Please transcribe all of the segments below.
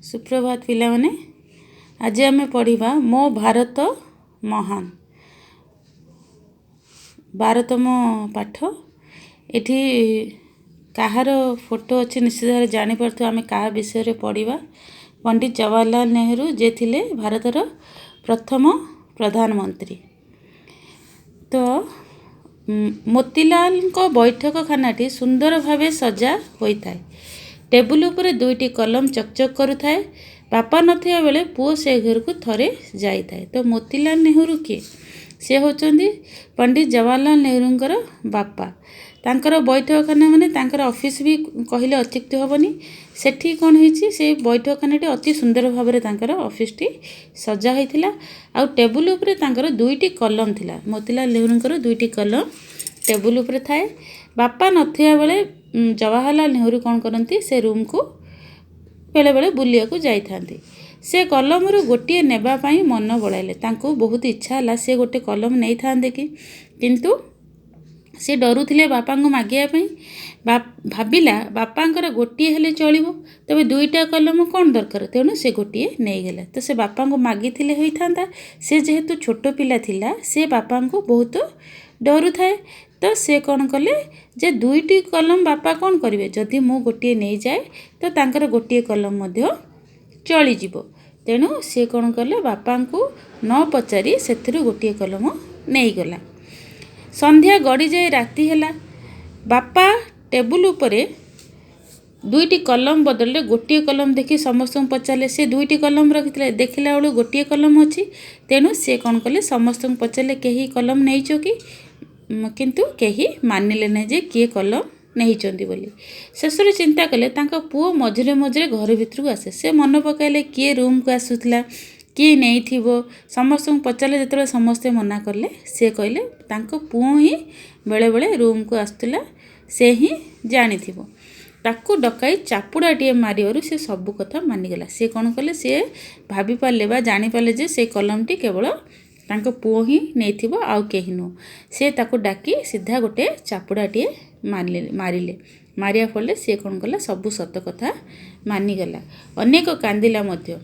सुप्रभात पिला माने आज आम पढ़ा मो भारत महान 12तम पाठ। एठी कहार फोटो अच्छे निश्चित भाव जापर आम क्या विषय पढ़ा। पंडित जवाहरलाल नेहरू जे थिले भारतर प्रथम प्रधानमंत्री। तो मोतीलाल को बैठक खानाटी सुंदर भावे सजा होता है। टेबुल उपरे दुईटी कलम चकचक करुए। बापा नथिया बेले पुओ से घर को थरे जाए। तो मोतीलाल नेहरू किए? से होचंदी पंडित जवाहरलाल नेहरूंकर बापा। तांकर बैठकखाना माने तांकर ऑफिस भी कहले अत्युक्ति हेबनी। सेठी कौन होईची से बैठकखानाटी अति सुंदर भाव में तांकर ऑफिसटी सजा होइथिला। आ टेबुल उपरे तांकर दुईटी कलम थिला। मोतीलाल नेहरूंकर दुईटी कलम टेबुल उपरे थाए। बापा नथिया बेले जवाहरलाल नेहरू कौन करती से रूम को बेले बेले बुलिया को जाई थांती। से कलम रु गोटे नेबापाई मन बढ़ाइले। तांको बहुत इच्छा है से गोटे कलम नहीं थांदे कि, किंतु से डरुथिले बापा को मागिया पई। भाबिला बापांकर गोटे हेले चलिबो, तबे दुईटा कलम कौन दरकार, तेणु से गोटे नहीं गला। तो से बापा को मागी थिले होई थांदा। से जेहेतु छोट पिला थिला से बापा को बहुत डरू थाए। तो से कौन कले जे दुईटी कलम बापा कौन करेंगे, जदि मु गोटे नहीं जाए तो तांकर गोटे कलम मध्य चली जीवो। तेणु से कौन कले बापा को न पचारि से गोटे कलम नहीं गला। संध्या गड़ी जाए राति हैला। बापा टेबुल उपरे दुईटी कलम बदल गोटे कलम देखी समस्त पचारे। से दुईटी कलम रखी देखला बेलू गोटे कलम अच्छी। तेणु से कौन कले समस्त पचारे कहीं कलम नहीं कि, किंतु कहीं मानिले ना जे किए कलम नहीं बोली। शेष चिंता कले तांका पुओ मझिरे मझिरे घर भितर को आसे। से मन पकाइले किए रूम को आसूला किए नहीं थिबो। समस्त पचारे जो समस्ते मना कले से कहले तांको पुओ ही बेले बेले रूम को आसुला से ही जानी थिबो। ताकू डकाई चापुड़ाटे मारिबारु से सब कथा मानिगला। से कौन कले से भाभी पारे बा जानी पारे जे से कलमटी केवल तांको पुओ ही नहीं थिबो आउ केही नु। से ताकू डाकी सीधा गोटे चापुड़ाटे मारिले। मारिया फल से कौन कला सबू सत कथा मानिगला। अनेक कांदिला मध्य।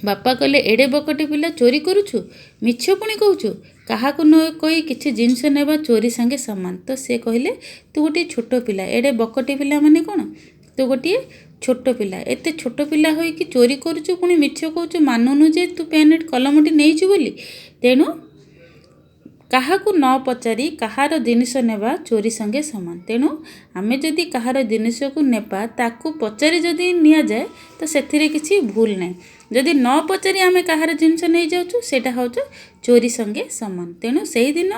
बापा कहले एड़े बकटे पिला चोरी करुछु, मिछ पुणी कहूछु, क्या न कही किसी जिनस नेबा चोरी संगे सामान। तो से कहले तू गोटे छोट पिला, एड़े बकटे पिला माने कौन, तू गोटे छोट पिला, एते छोट पिला होई कि चोरी करुछु पुणी मिछ कहूछु, मानुनु जे तू पेन कलमटी नहीं बोली। तेणु काहाकू न पचारि कहार जिनिस नेबा चोरी संगे सामान। तेणु आमे जदि कहार जिनिस को नेबा ताकू पचारि जदि निया जाए तो सेथिरे किछि भूल नहीं। जदि न पचारि आमे कहार जिनिस नहीं जाउछु सेटा होछु चोरी संगे सामान। तेणु सेही दिन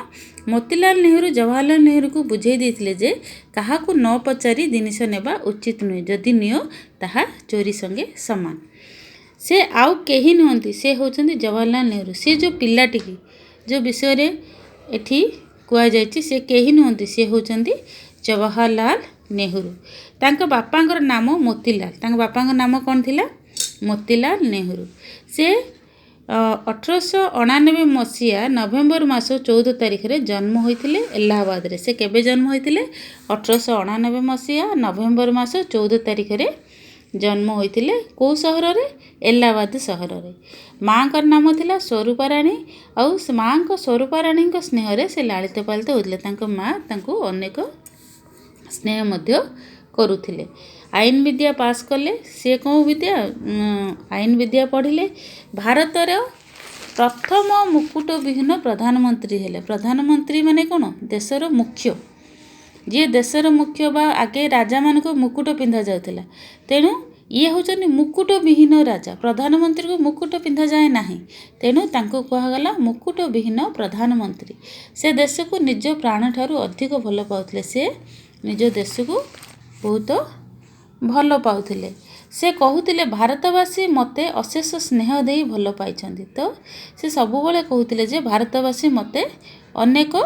मोतीलाल नेहरू जवाहरलाल नेहरू को बुझाई देथिले जे काहाकू न पचारि जिनिस नेबा उचित नुहे, जदि नियो ताहा चोरी संगे सामान। से आउ केही नुहंती, से होचंदी जवाहरलाल नेहरू। से जो पिलाटी की जो विषय रे एठी कुआ जायछि से केही नुहंती, से होचंदी जवाहरलाल नेहरू। तांका बापांकर नाम मोतीलाल। तांका बापांकर नाम कौन थिला? मोतीलाल नेहरू। से 1899 मसीहा नवेम्बर मास 14 तारिख रे जन्म होइथिले इलाहाबाद रे। से केबे जन्म होइथिले? 1899 मसीहा नवेम्बर मास 14 तारिख रे जन्म होइथिले। को सहर रे? इलाहाबाद सहर रे। माँ का नाम थिला स्वरूपा राणी। आउ माँ को स्वरूपा राणी को स्नेह रे से लालित पालित होइथिले। तांको माँ तांको अनेक स्नेह मध्य करुथिले। आईन विद्या पास कले। से कौ विद्या? आईन विद्या पढ़िले। भारत रे प्रथम मुकुट विहीन प्रधानमंत्री हेले। प्रधानमंत्री माने कौन? देशर मुख्य। जी देशर मुख्य बा आगे राजा मान को मुकुट पिंधा जाउथिला। तेणु ये होचनी मुकुट विहीन राजा। प्रधानमंत्री को मुकुट पिंधा जाए नहीं, तेणु तांको कहगला मुकुट विहीन प्रधानमंत्री। से देश को निज प्राण ठारू अधिक भल पाउथिले। से निज देश को बहुत भल पाउथिले। से कहूथिले भारतवासी मते अशेष स्नेह देई भल पाइछन्ति। तो से सबुबले कहूथिले जे भारतवासी मते अनेक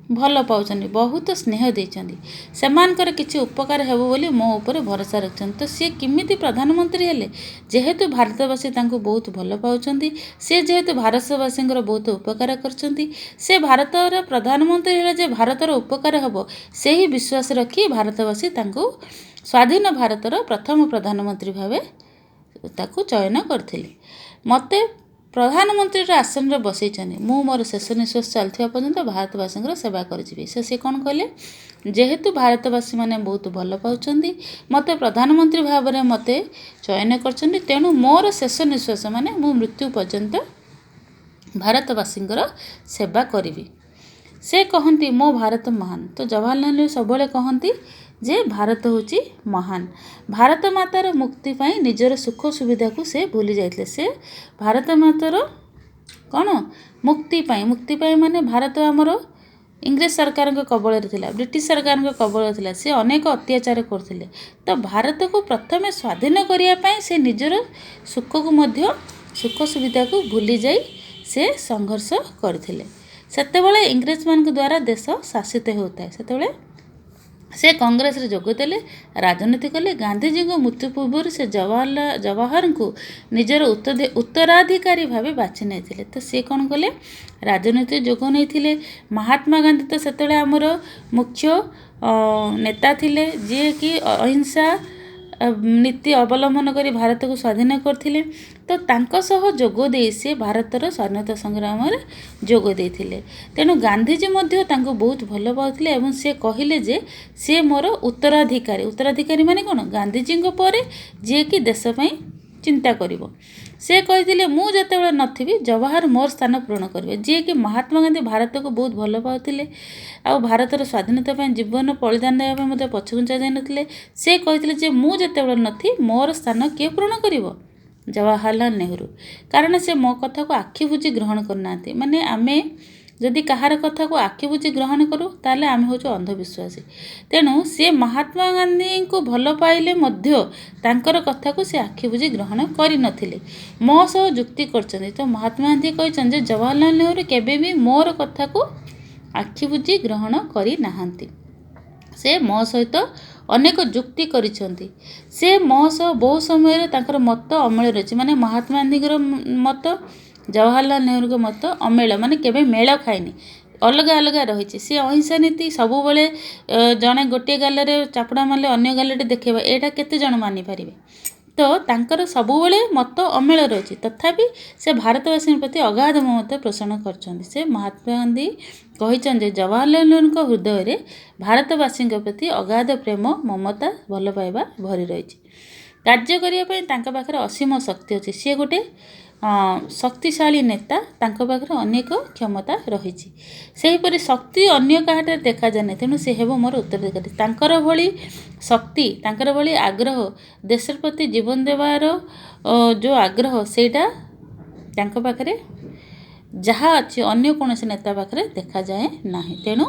ଭଲ ପାଉଛନ୍ତି, ବହୁତ ସ୍ନେହ ଦେଇଛନ୍ତି, ସେମାନଙ୍କର କିଛି ଉପକାର ହେବ ବୋଲି ମୋ ଉପରେ ଭରସା ରଖିଛନ୍ତି। ତ ସିଏ କେମିତି ପ୍ରଧାନମନ୍ତ୍ରୀ ହେଲେ? ଯେହେତୁ ଭାରତବାସୀ ତାଙ୍କୁ ବହୁତ ଭଲ ପାଉଛନ୍ତି, ସେ ଯେହେତୁ ଭାରତବାସୀଙ୍କର ବହୁତ ଉପକାର କରିଛନ୍ତି, ସେ ଭାରତର ପ୍ରଧାନମନ୍ତ୍ରୀ ହେଲେ ଯେ ଭାରତର ଉପକାର ହେବ ସେହି ବିଶ୍ୱାସ ରଖି ଭାରତବାସୀ ତାଙ୍କୁ ସ୍ୱାଧୀନ ଭାରତର ପ୍ରଥମ ପ୍ରଧାନମନ୍ତ୍ରୀ ଭାବେ ତାକୁ ଚୟନ କରିଥିଲେ। ମୋତେ ପ୍ରଧାନମନ୍ତ୍ରୀର ଆସନରେ ବସେଇଛନ୍ତି, ମୁଁ ମୋର ଶେଷ ନିଶ୍ୱାସ ଚାଲିଥିବା ପର୍ଯ୍ୟନ୍ତ ଭାରତବାସୀଙ୍କର ସେବା କରିଯିବି। ସେ କ'ଣ କହିଲେ? ଯେହେତୁ ଭାରତବାସୀମାନେ ବହୁତ ଭଲ ପାଉଛନ୍ତି, ମୋତେ ପ୍ରଧାନମନ୍ତ୍ରୀ ଭାବରେ ମୋତେ ଚୟନ କରିଛନ୍ତି, ତେଣୁ ମୋର ଶେଷ ନିଶ୍ୱାସ ମାନେ ମୁଁ ମୃତ୍ୟୁ ପର୍ଯ୍ୟନ୍ତ ଭାରତବାସୀଙ୍କର ସେବା କରିବି। ସେ କହନ୍ତି ମୋ ଭାରତ ମହାନ। ତ ଜବାହରଲାଲ ନେହେରୁ ସବୁବେଳେ କହନ୍ତି ଯେ ଭାରତ ହେଉଛି ମହାନ। ଭାରତ ମାତାର ମୁକ୍ତି ପାଇଁ ନିଜର ସୁଖ ସୁବିଧାକୁ ସେ ଭୁଲି ଯାଇଥିଲେ। ସେ ଭାରତ ମାତାର କ'ଣ ମୁକ୍ତି ପାଇଁ ମାନେ ଭାରତ ଆମର ଇଂରେଜ ସରକାରଙ୍କ କବଳରେ ଥିଲା, ବ୍ରିଟିଶ ସରକାରଙ୍କ କବଳରେ ଥିଲା। ସେ ଅନେକ ଅତ୍ୟାଚାର କରୁଥିଲେ। ତ ଭାରତକୁ ପ୍ରଥମେ ସ୍ୱାଧୀନ କରିବା ପାଇଁ ସେ ନିଜର ସୁଖକୁ ମଧ୍ୟ ସୁଖ ସୁବିଧାକୁ ଭୁଲି ଯାଇ ସେ ସଂଘର୍ଷ କରିଥିଲେ। ସେତେବେଳେ ଇଂରେଜମାନଙ୍କ ଦ୍ୱାରା ଦେଶ ଶାସିତ ହେଉଥାଏ। ସେତେବେଳେ ସେ କଂଗ୍ରେସରେ ଯୋଗ ଦେଲେ, ରାଜନୀତି କଲେ। ଗାନ୍ଧିଜୀଙ୍କ ମୃତ୍ୟୁ ପୂର୍ବରୁ ସେ ଜବାହରଙ୍କୁ ନିଜର ଉତ୍ତରାଧିକାରୀ ଭାବେ ବାଛି ନେଇଥିଲେ। ତ ସେ କ'ଣ କଲେ? ରାଜନୀତିରେ ଯୋଗ ନେଇଥିଲେ। ମହାତ୍ମା ଗାନ୍ଧୀ ତ ସେତେବେଳେ ଆମର ମୁଖ୍ୟ ନେତା ଥିଲେ, ଯିଏକି ଅହିଂସା ନୀତି ଅବଲମ୍ବନ କରି ଭାରତକୁ ସ୍ୱାଧୀନ କରିଥିଲେ। ତ ତାଙ୍କ ସହ ଯୋଗ ଦେଇ ସେ ଭାରତର ସ୍ୱାଧୀନତା ସଂଗ୍ରାମରେ ଯୋଗ ଦେଇଥିଲେ। ତେଣୁ ଗାନ୍ଧିଜୀ ମଧ୍ୟ ତାଙ୍କୁ ବହୁତ ଭଲ ପାଉଥିଲେ ଏବଂ ସେ କହିଲେ ଯେ ସେ ମୋର ଉତ୍ତରାଧିକାରୀ ମାନେ କ'ଣ? ଗାନ୍ଧିଜୀଙ୍କ ପରେ ଯିଏକି ଦେଶ ପାଇଁ ଚିନ୍ତା କରିବ। ସେ କହିଥିଲେ ମୁଁ ଯେତେବେଳେ ନଥିବି ଜବାହର ମୋର ସ୍ଥାନ ପୂରଣ କରିବେ। ଯିଏକି ମହାତ୍ମା ଗାନ୍ଧୀ ଭାରତକୁ ବହୁତ ଭଲ ପାଉଥିଲେ ଆଉ ଭାରତର ସ୍ୱାଧୀନତା ପାଇଁ ଜୀବନ ବଳିଦାନ ଦେବା ପାଇଁ ମଧ୍ୟ ପଛଘୁଞ୍ଚା ଯାଇନଥିଲେ। ସେ କହିଥିଲେ ଯେ ମୁଁ ଯେତେବେଳେ ନଥିବି ମୋର ସ୍ଥାନ କିଏ ପୂରଣ କରିବ? ଜବାହରଲାଲ ନେହେରୁ। କାରଣ ସେ ମୋ କଥାକୁ ଆଖି ବୁଜି ଗ୍ରହଣ କରୁନାହାନ୍ତି। ମାନେ ଆମେ ଯଦି କାହାର କଥାକୁ ଆଖି ବୁଜି ଗ୍ରହଣ କରୁ ତାହେଲେ ଆମେ ହେଉଛୁ ଅନ୍ଧବିଶ୍ୱାସୀ। ତେଣୁ ସେ ମହାତ୍ମା ଗାନ୍ଧୀଙ୍କୁ ଭଲ ପାଇଲେ ମଧ୍ୟ ତାଙ୍କର କଥାକୁ ସେ ଆଖି ବୁଜି ଗ୍ରହଣ କରିନଥିଲେ, ମୋ ସହ ଯୁକ୍ତି କରିଛନ୍ତି। ତ ମହାତ୍ମା ଗାନ୍ଧୀ କହିଛନ୍ତି ଯେ ଜବାହରଲାଲ ନେହେରୁ କେବେ ବି ମୋର କଥାକୁ ଆଖି ବୁଜି ଗ୍ରହଣ କରିନାହାନ୍ତି। ସେ ମୋ ସହିତ ଅନେକ ଯୁକ୍ତି କରିଛନ୍ତି। ସେ ମୋ ସହ ବହୁ ସମୟରେ ତାଙ୍କର ମତ ଅମେଳ ରହିଛି। ମାନେ ମହାତ୍ମା ଗାନ୍ଧୀଙ୍କର ମତ ଜବାହରଲାଲ ନେହେରୁଙ୍କ ମତ ଅମେଳ, ମାନେ କେବେ ମେଳ ଖାଇନି, ଅଲଗା ଅଲଗା ରହିଛି। ସେ ଅହିଂସା ନୀତି ସବୁବେଳେ ଜଣେ ଗୋଟିଏ ଗାଲରେ ଚାପୁଡ଼ା ମାରିଲେ ଅନ୍ୟ ଗାଲରେ ଦେଖେଇବା, ଏଇଟା କେତେ ଜଣ ମାନିପାରିବେ? ତ ତାଙ୍କର ସବୁବେଳେ ମତ ଅମେଳ ରହିଛି। ତଥାପି ସେ ଭାରତବାସୀଙ୍କ ପ୍ରତି ଅଗାଧ ମମତା ପୋଷଣ କରିଛନ୍ତି। ସେ ମହାତ୍ମା ଗାନ୍ଧୀ କହିଛନ୍ତି ଯେ ଜବାହରଲାଲ ନେହେରୁଙ୍କ ହୃଦୟରେ ଭାରତବାସୀଙ୍କ ପ୍ରତି ଅଗାଧ ପ୍ରେମ, ମମତା, ଭଲ ପାଇବା ଭରି ରହିଛି। କାର୍ଯ୍ୟ କରିବା ପାଇଁ ତାଙ୍କ ପାଖରେ ଅସୀମ ଶକ୍ତି ଅଛି। ସିଏ ଗୋଟେ ଶକ୍ତିଶାଳୀ ନେତା, ତାଙ୍କ ପାଖରେ ଅନେକ କ୍ଷମତା ରହିଛି। ସେହିପରି ଶକ୍ତି ଅନ୍ୟ କାହାଠାରେ ଦେଖାଯାଏନି। ତେଣୁ ସେ ହେବ ମୋର ଉତ୍ତରାଧିକାରୀ। ତାଙ୍କର ଭଳି ଶକ୍ତି, ତାଙ୍କର ଭଳି ଆଗ୍ରହ, ଦେଶ ପ୍ରତି ଜୀବନ ଦେବାର ଯେଉଁ ଆଗ୍ରହ, ସେଇଟା ତାଙ୍କ ପାଖରେ ଯାହା ଅଛି ଅନ୍ୟ କୌଣସି ନେତା ପାଖରେ ଦେଖାଯାଏ ନାହିଁ। ତେଣୁ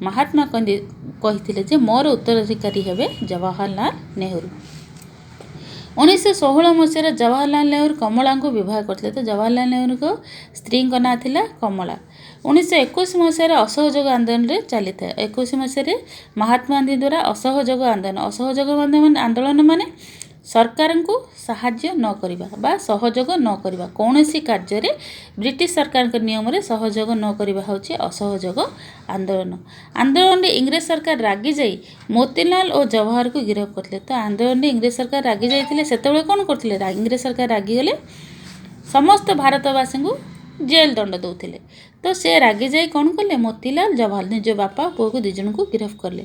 ମହାତ୍ମା ଗାନ୍ଧୀ କହିଥିଲେ ଯେ ମୋର ଉତ୍ତରାଧିକାରୀ ହେବେ ଜବାହରଲାଲ ନେହେରୁ। 1916 ମସିହାରେ ଜବାହରଲାଲ ନେହେରୁ କମଳାଙ୍କୁ ବିବାହ କରିଥିଲେ। ତ ଜବାହରଲାଲ ନେହେରୁଙ୍କ ସ୍ତ୍ରୀଙ୍କ ନାଁ ଥିଲା କମଳା। 1921 ମସିହାରେ ଅସହଯୋଗ ଆନ୍ଦୋଳନରେ ଚାଲିଥାଏ। 21 ମସିହାରେ ମହାତ୍ମା ଗାନ୍ଧୀ ଦ୍ୱାରା ଅସହଯୋଗ ଆନ୍ଦୋଳନ ମାନେ ସରକାରଙ୍କୁ ସାହାଯ୍ୟ ନ କରିବା ବା ସହଯୋଗ ନ କରିବା। କୌଣସି କାର୍ଯ୍ୟରେ ବ୍ରିଟିଶ ସରକାରଙ୍କ ନିୟମରେ ସହଯୋଗ ନ କରିବା ହେଉଛି ଅସହଯୋଗ ଆନ୍ଦୋଳନ। ଆନ୍ଦୋଳନରେ ଇଂରେଜ ସରକାର ରାଗି ଯାଇ ମୋତିଲାଲ ଓ ଜବାହରକୁ ଗିରଫ କରିଥିଲେ। ତ ଆନ୍ଦୋଳନରେ ଇଂରେଜ ସରକାର ରାଗି ଯାଇଥିଲେ। ସେତେବେଳେ କ'ଣ କରୁଥିଲେ? ଇଂରେଜ ସରକାର ରାଗିଗଲେ ସମସ୍ତ ଭାରତବାସୀଙ୍କୁ ଜେଲ୍ ଦଣ୍ଡ ଦେଉଥିଲେ। ତ ସେ ରାଗି ଯାଇ କ'ଣ କଲେ? ମୋତିଲାଲ, ଜବାହର ନିଜ ବାପା ପୁଅକୁ ଦୁଇ ଜଣଙ୍କୁ ଗିରଫ କଲେ।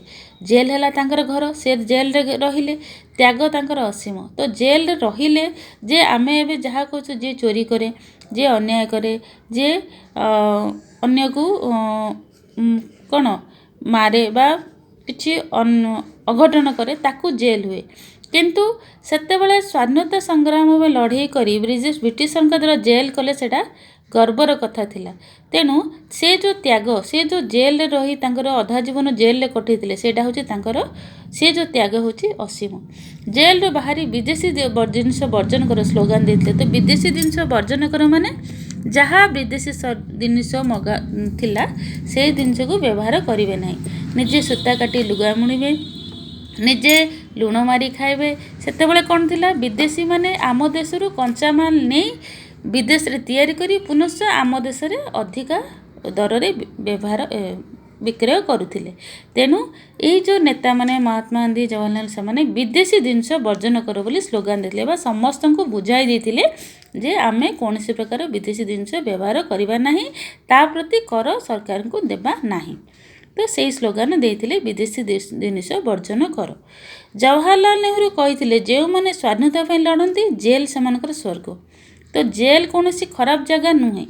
ଜେଲ୍ ହେଲା ତାଙ୍କର ଘର। ସେ ଜେଲ୍ରେ ରହିଲେ। ତ୍ୟାଗ ତାଙ୍କର ଅସୀମ। ତ ଜେଲ୍ରେ ରହିଲେ ଯେ ଆମେ ଏବେ ଯାହା କହୁଛୁ, ଯିଏ ଚୋରି କରେ, ଯିଏ ଅନ୍ୟାୟ କରେ, ଯିଏ ଅନ୍ୟକୁ କ'ଣ ମାରେ ବା କିଛି ଅଘଟଣ କରେ, ତାକୁ ଜେଲ୍ ହୁଏ। କିନ୍ତୁ ସେତେବେଳେ ସ୍ୱାଧୀନତା ସଂଗ୍ରାମ ଲଢ଼େଇ କରି ବ୍ରିଟିଶଙ୍କ ଦ୍ୱାରା ଜେଲ୍ କଲେ, ସେଇଟା ଗର୍ବର କଥା ଥିଲା। ତେଣୁ ସେ ଯେଉଁ ତ୍ୟାଗ, ସେ ଯେଉଁ ଜେଲ୍ରେ ରହି ତାଙ୍କର ଅଧା ଜୀବନ ଜେଲ୍ରେ କଟେଇଥିଲେ, ସେଇଟା ହେଉଛି ତାଙ୍କର, ସେ ଯେଉଁ ତ୍ୟାଗ ହେଉଛି ଅସୀମ। ଜେଲ୍ରୁ ବାହାରି ବିଦେଶୀ ଜିନିଷ ବର୍ଜନ କର ସ୍ଲୋଗାନ ଦେଇଥିଲେ। ତ ବିଦେଶୀ ଜିନିଷ ବର୍ଜନ କର ମାନେ जहाँ विदेशी जिनिष मगा थिला से जिनिष को व्यवहार करेंगे ना निजे सूता काटी लुगा मुणिबे निजे लुण मारी खाइबे सेतेबेले कौन थिला विदेशी माने आम देशरू कंचामाल नहीं विदेश रे तैयारी करी पुनश्च आम देश रे अधिका दर रे व्यवहार विक्रय करुथिले तेणु यही जो नेता माने महात्मा गांधी जवाहरलाल से विदेशी जिनिष वर्जन कर बोली स्लोगान देते बा समस्त को बुझाई देथिले जे आमे कौन प्रकार विदेशी जिनिष व्यवहार करबा नहीं ता प्रति कर सरकार को देबा नहीं तो से स्लोगान देते विदेशी जिनिष वर्जन कर। जवाहरलाल नेहरू कही जो मैंने स्वाधीनता लड़ती जेल से स्वर्ग तो जेल कौन सी खराब जगह नुहे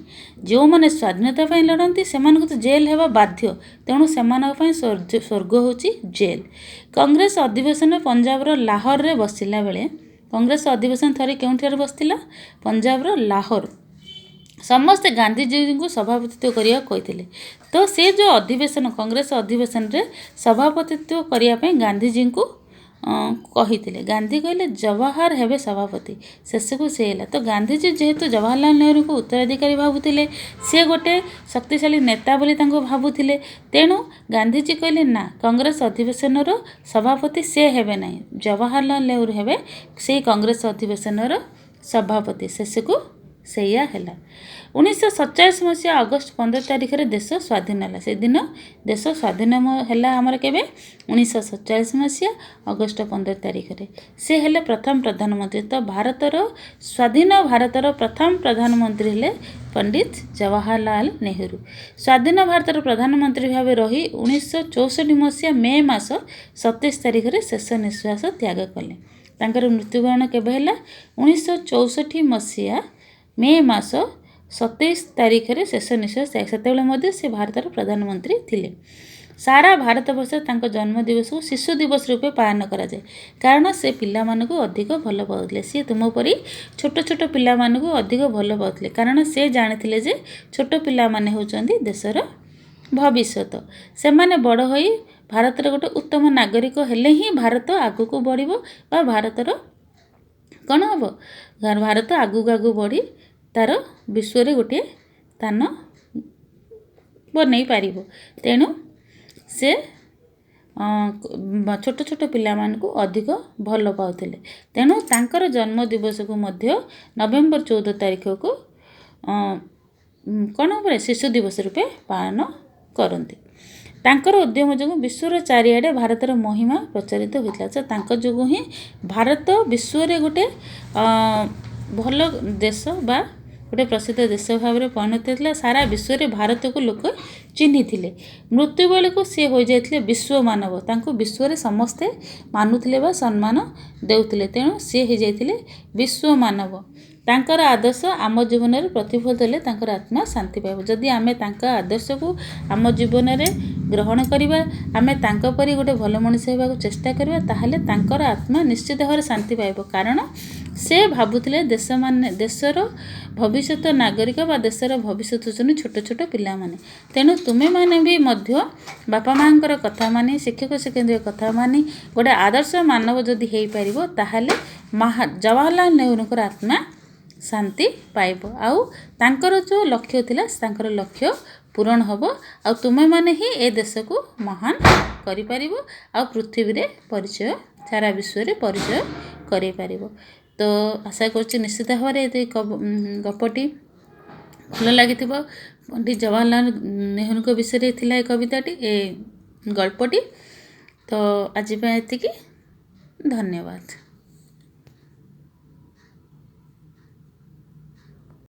जो मैंने स्वाधीनता लड़ती से तो जेल होगा बाध्य तेणु से स्वर्ग हूँ जेल। कांग्रेस अधिवेशन पंजाब लाहौर रे बसिला बेले कांग्रेस अधिवेशन थरे केउठार बसला पंजाब लाहौर समस्ते गांधीजी को सभापतित्व करिया कहिथिले तो से जो अधिवेशन कांग्रेस अधिवेशन रे सभापतित्व करिया पे गांधीजी को कहिथिले गांधी कहले जवाहर हेबे सभापति शेष को से हैला तो गांधीजी जेहेतु जवाहरलाल नेहरू को उत्तराधिकारी भाबुथिले से गोटे शक्तिशाली नेता बोली तांको भाबुथिले तेणु गांधीजी कहले ना कांग्रेस अधिवेशन रो सभापति से हेबे नहीं जवाहरलाल नेहरू हेबे से कांग्रेस अधिवेशन रो सभापति शेष को सेया हैला। 1947 मसीहा अगस्ट 15 तारिख रे देश स्वाधीन है से दिन देश स्वाधीन है आमर के 1947 मसीहा अगस्ट 15 तारिख रे से हेले प्रथम प्रधानमंत्री तो भारतर स्वाधीन भारतर प्रथम प्रधानमंत्री हेले पंडित जवाहरलाल नेहरू स्वाधीन भारतर प्रधानमंत्री भाव रही 1964 मसीहा मे मास 27 तारिख रे शेष निश्वास त्याग कले तांकर मृत्युवरण केबे हैला 1964 मसीहा मे मास 27 तारिख रे शेष निश्वास त्याग से से भारतर प्रधानमंत्री थिले। सारा भारत वर्ष तांको जन्म दिवस को शिशु दिवस रूपे पालन करा जाए कारण से पिला मानकु अधिक भल पाउथिले सी तुम परी छोट छोट पिला मानकु अधिक भल पाउथिले कारण से जानिथिले जे छोट पिला माने होचंदी देशर भविष्यत से माने बड़ होई भारतर गोटे उत्तम नागरिक हेले ही भारत आगु को बढ़िबो बा भारतर कौन हम भारत आगु आगु बढ़ी तार विश्व रे गोटे स्थान बनई पारिबो तेणु से छोट छोट पिला मानकु अधिक भल पाउथिले तेणु तांकर जन्म दिवस को मध्य नवेम्बर 14 तारिख को कौन हम शिशु दिवस रूपे पालन करती तांकर उद्यम जो विश्वर चारिआडे भारतर महिमा प्रचारित होता तो तांकर जो ही भारत विश्व रे गोटे भल देश बा गोटे प्रसिद्ध देश भाव में परिणत होता सारा विश्व रे भारत को लोक चिन्ही थिले मृत्यु बेले को सी हो जाते विश्व मानव तांको विश्व रे समस्ते मानुथिले बा सम्मान देउथिले तेणु सी हो जाते विश्व मानव तांकर आदर्श आम जीवन में प्रतिफल देले तांकर आत्मा शांति पाइब जदि आमे तांका आदर्श को आम जीवन में ग्रहण करवा आमे तांको परी गोटे भल मनीष होगा चेष्टा करवा ताहले तांकर आत्मा निश्चित भाव संति पाइब कारण से भाबुथिले देश माने देशर भविष्यत नागरिक बा देशर भविष्यत होचनी छोट छोट पिला माने तेणु तुमे माने भी मध्य बापा मांकर कथा मानी शिक्षक शिक्षयित्री कथा मानी गोटे आदर्श मानव जदि हेई पारिबो ताहले जवाहरलाल नेहरू आत्मा शांति पाइब आउ तांकर जो लक्ष्य थिला तांकर लक्ष्य पूरण होबो आ तुमे माने ही ए देश को महान करि परिबो आ पृथ्वी रे परिचय सारा विश्व रे परिचय करि परिबो तो आशा करछि निश्चित भाव में गपटी भल लगी पंडित जवाहरलाल नेहरू को विषय थिला कविताटी ए गल्पटी तो आज एतिकी धन्यवाद।